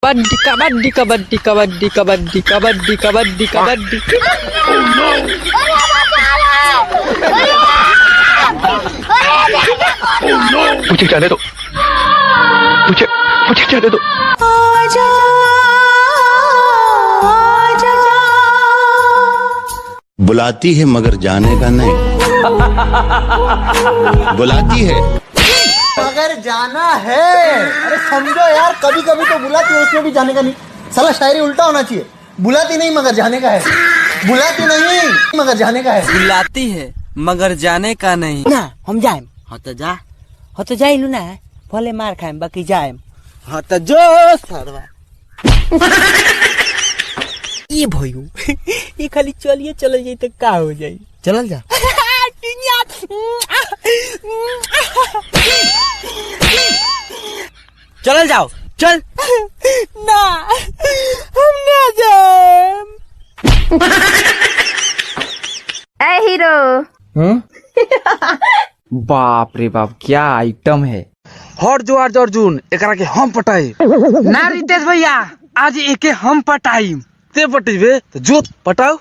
कबड्डी कबड्डी कबड्डी कबड्डी कबड्डी कबड्डी कबड्डी कबड्डी। मुझे जाने दो, मुझे जाने दो। बुलाती है मगर जाने का नहीं। बुलाती है मगर जाना है। अरे समझो यार, कभी कभी तो बुलाती है उसमें भी जाने का नहीं। साला शायरी उल्टा होना चाहिए। बुलाती नहीं मगर जाने का है। बुलाती नहीं मगर जाने का है। बुलाती है मगर जाने का नहीं। ना हम जाए हाँ तो जाइलू ना भले मार खाए बाकी जाए हाँ तो जो सरवा ये भयू ये खाली चलिए चल जाए तो का हो जाए। चल जा चल जाओ चल ना हम ना जाए। ए हीरो बाप रे बाप क्या आइटम है। हर जो अर्जुन एकरा के हम पटाई ना रितेश भैया आज एके हम पटाई ते पटेबे तो जो पटाओ।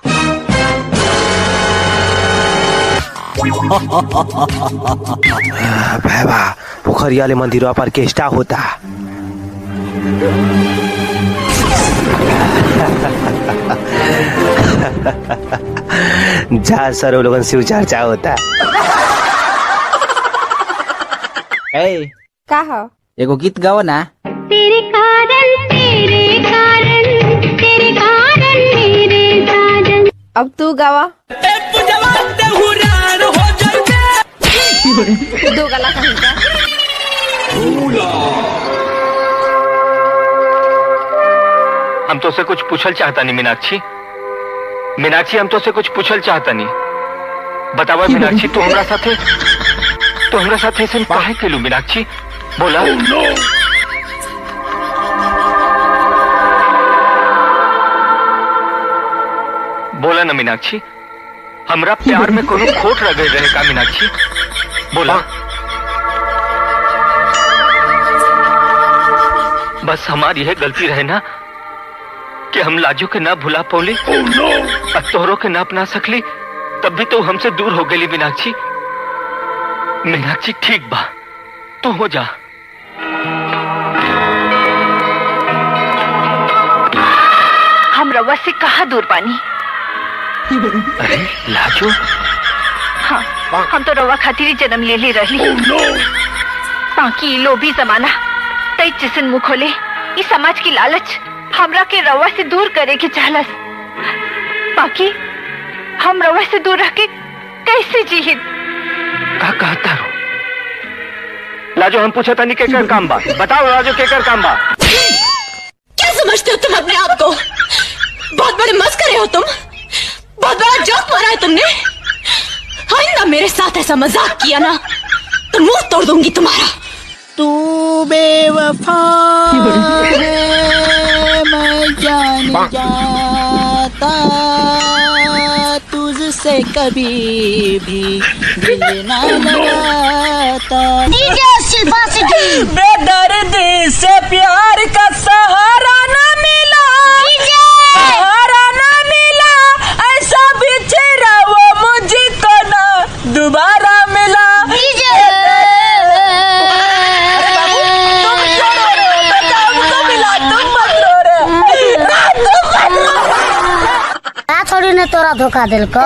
भाई पोखरिया ले मंदिरों पर केष्टा होता। जहाँ सरो लोगन शिव चर्चा होता। का हो एगो गीत गाओ ना। तेरे कारण मेरे साजन। अब तू गावा। दो गला कहीं का। हम तो से कुछ पूछल चाहता नहीं मीनाक्षी। मीनाक्षी हम तो से कुछ पूछल चाहता नहीं। बतावा मीनाक्षी तू हमरा साथे ऐसे काहे केलू मीनाक्षी बोला। बोला ना मीनाक्षी हमरा प्यार में कोनो खोट रह गई रहे का मीनाक्षी बोला। बस हमारी यह गलती रहे ना कि हम लाजू के ना भुला पौली और तोहरों के ना अपना सकली तब भी तो हमसे दूर हो गई मीनाक्षी। मीनाक्षी ठीक बा तू हो जा। हम रवा से कहाँ दूर पानी। अरे लाजू हाँ हम तो रवा खातिर ही जन्म ले ले रही। बाकी लोभी जमाना तई जिसन मुंह खोले ये समाज की लालच हमरा के रवा से दूर करे के चाहलस। बाकी हम रवा से दूर रह के कैसे जीहित। का कहता रो लाजो हम पूछा था नहीं केकर काम बा बताओ लाजो केकर काम बा। क्या समझते हो तुम अपने आप को? बहुत बड़े मस्करे हो तुम। बहुत बड़ा जोक मारा है तुमने। आइंदा मेरे साथ ऐसा मजाक किया ना तो मुंह तोड़ दूंगी तुम्हारा। तू बेवफा है मैं जान जाता तुझसे कभी भी दिल ना लगाता। बेदर्दी से प्यार का सहारा ना मिला सहारा ना मिला ऐसा बिछड़ा वो मुझको ना दोबारा मिला। थोड़ी ने तोरा धोखा दिल को।